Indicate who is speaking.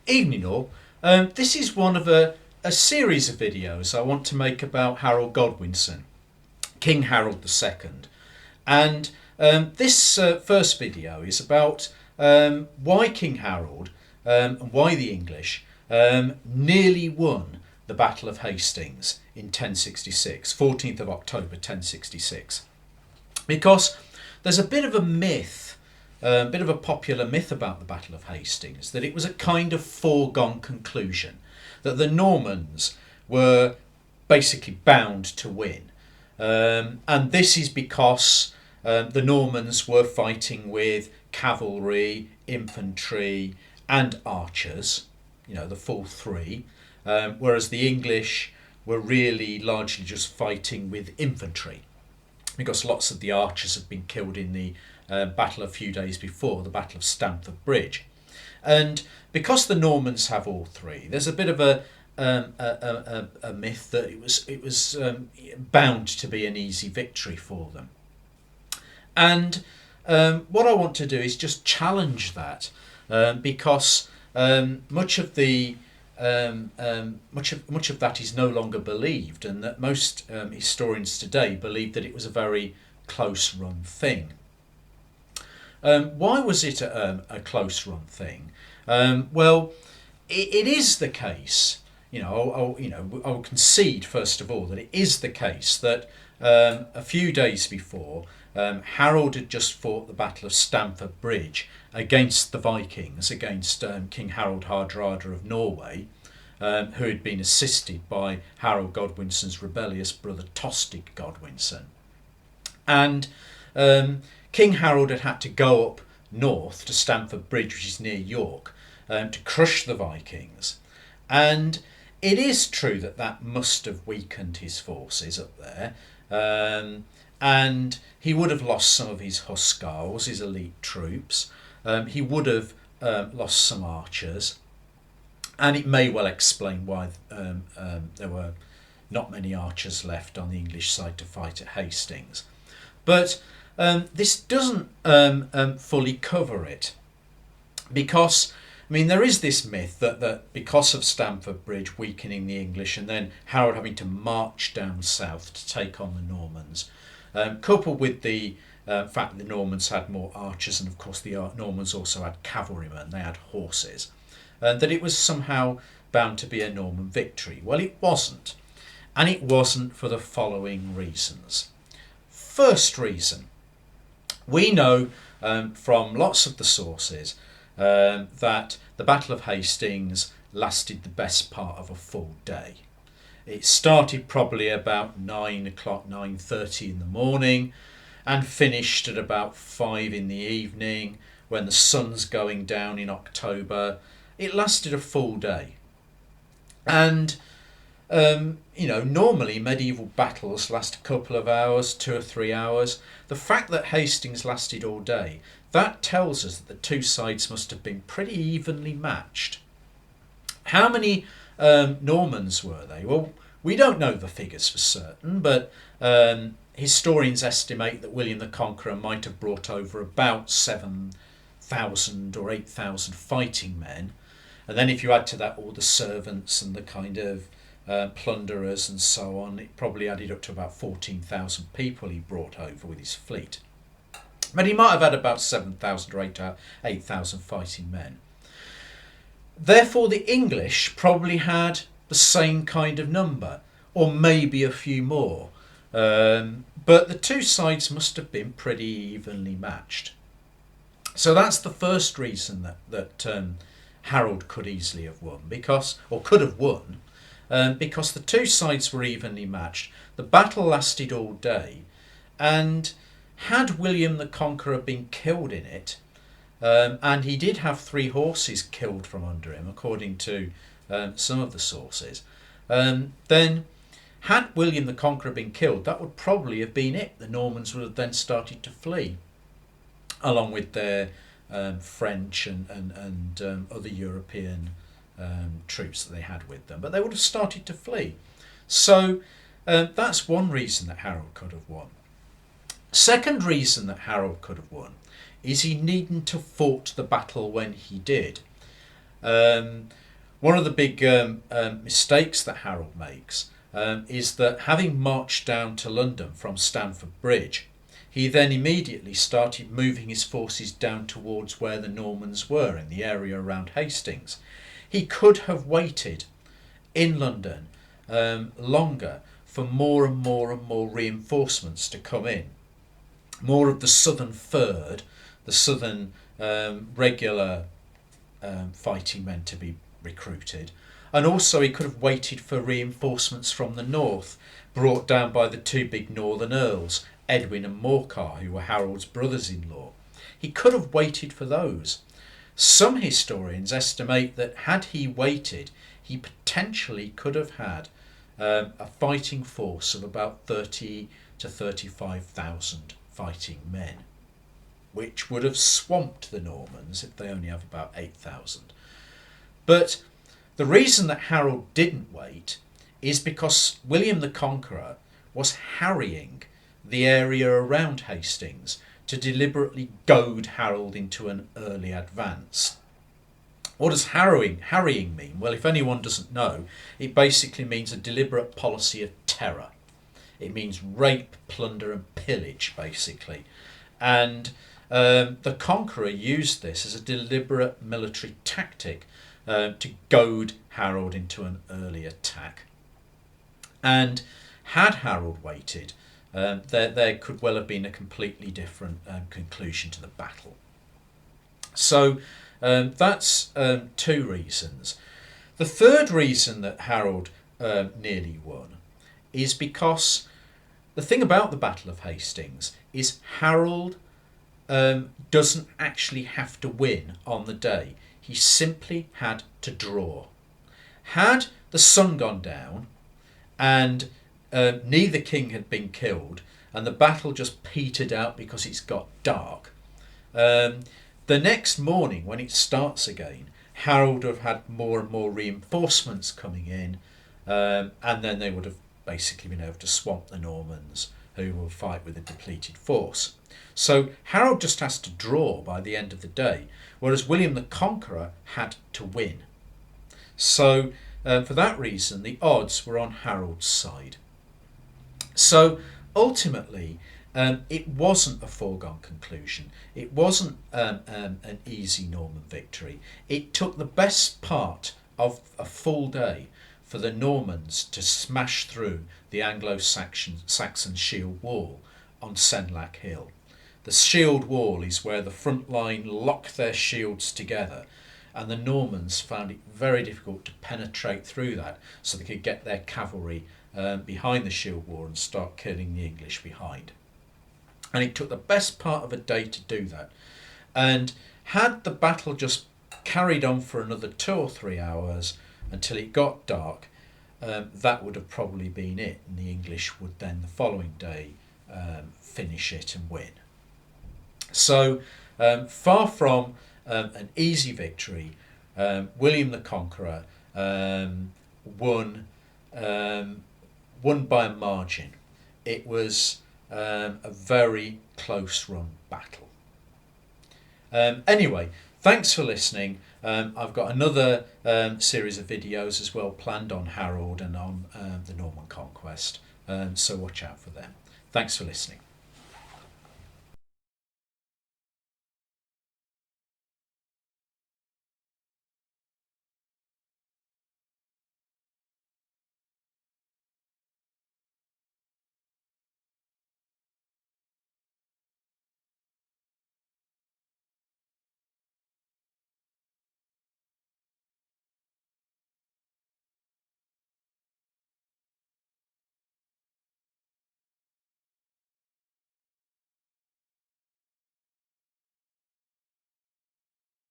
Speaker 1: Evening all. This is one of a series of videos I want to make about Harold Godwinson, King Harold II. And this first video is about why King Harold and why the English nearly won the Battle of Hastings in 1066, 14th of October 1066. Because there's a bit of a myth, a bit of a popular myth about the Battle of Hastings, that it was a kind of foregone conclusion, that the Normans were basically bound to win. And this is because the Normans were fighting with cavalry, infantry and archers, the full three, whereas the English were really largely just fighting with infantry, because lots of the archers had been killed in the battle a few days before, the Battle of Stamford Bridge. And because the Normans have all three, there's a bit of a myth that it was bound to be an easy victory for them. And what I want to do is just challenge that, because much of that is no longer believed, and that most historians today believe that it was a very close run thing. Why was it a close run thing? Well, it is the case. I'll concede first of all that it is the case that a few days before, Harold had just fought the Battle of Stamford Bridge against the Vikings, against King Harald Hardrada of Norway, who had been assisted by Harold Godwinson's rebellious brother Tostig Godwinson. And King Harold had to go up north to Stamford Bridge, which is near York, to crush the Vikings. And it is true that must have weakened his forces up there. And he would have lost some of his Huscarls, his elite troops. He would have lost some archers. And it may well explain why there were not many archers left on the English side to fight at Hastings. But this doesn't fully cover it, because there is this myth that because of Stamford Bridge weakening the English and then Harold having to march down south to take on the Normans, coupled with the fact that the Normans had more archers, and of course the Normans also had cavalrymen, they had horses, that it was somehow bound to be a Norman victory. Well, it wasn't. And it wasn't for the following reasons. First reason, we know from lots of the sources that the Battle of Hastings lasted the best part of a full day. It started probably about 9 o'clock, 9:30 in the morning, and finished at about 5 in the evening when the sun's going down in October. It lasted a full day. And normally medieval battles last a couple of hours, 2 or 3 hours. The fact that Hastings lasted all day, that tells us that the two sides must have been pretty evenly matched. How many Normans were they? Well, we don't know the figures for certain, but historians estimate that William the Conqueror might have brought over about 7,000 or 8,000 fighting men. And then if you add to that all the servants and the kind of plunderers and so on, it probably added up to about 14,000 people he brought over with his fleet. But he might have had about 7,000 or 8,000 fighting men. Therefore, the English probably had the same kind of number, or maybe a few more. But the two sides must have been pretty evenly matched. So that's the first reason that Harold could easily have won, because the two sides were evenly matched. The battle lasted all day, and had William the Conqueror been killed in it, and he did have 3 horses killed from under him, according to some of the sources, then had William the Conqueror been killed, that would probably have been it. The Normans would have then started to flee, along with their French and other European troops that they had with them, but they would have started to flee. So that's one reason that Harold could have won. Second reason that Harold could have won is he needn't have fought the battle when he did. One of the big mistakes that Harold makes is that having marched down to London from Stamford Bridge, he then immediately started moving his forces down towards where the Normans were in the area around Hastings. He could have waited in London longer for more and more and more reinforcements to come in. More of the southern third, the southern regular fighting men to be recruited. And also he could have waited for reinforcements from the north, brought down by the two big northern earls, Edwin and Morcar, who were Harold's brothers-in-law. He could have waited for those. Some historians estimate that had he waited, he potentially could have had a fighting force of about 30 to 35,000 fighting men, which would have swamped the Normans if they only have about 8,000. But the reason that Harold didn't wait is because William the Conqueror was harrying the area around Hastings to deliberately goad Harold into an early advance. What does harrying mean? Well, if anyone doesn't know, it basically means a deliberate policy of terror. It means rape, plunder and pillage, basically. And the Conqueror used this as a deliberate military tactic to goad Harold into an early attack. And had Harold waited, there could well have been a completely different conclusion to the battle. So that's two reasons. The third reason that Harold nearly won is because the thing about the Battle of Hastings is Harold doesn't actually have to win on the day. He simply had to draw. Had the sun gone down and neither king had been killed and the battle just petered out because it's got dark, the next morning when it starts again, Harold would have had more and more reinforcements coming in, and then they would have basically been able to swamp the Normans, who will fight with a depleted force. So Harold just has to draw by the end of the day, whereas William the Conqueror had to win. So for that reason, the odds were on Harold's side. So ultimately, it wasn't a foregone conclusion. It wasn't an easy Norman victory. It took the best part of a full day for the Normans to smash through the Anglo-Saxon shield wall on Senlac Hill. The shield wall is where the front line locked their shields together, and the Normans found it very difficult to penetrate through that so they could get their cavalry behind the shield wall and start killing the English behind. And it took the best part of a day to do that. And had the battle just carried on for another 2 or 3 hours until it got dark, that would have probably been it, and the English would then the following day finish it and win. So far from an easy victory, William the Conqueror won by a margin. It was a very close run battle. Anyway, thanks for listening. I've got another series of videos as well planned on Harold and on the Norman conquest, so watch out for them. Thanks for listening.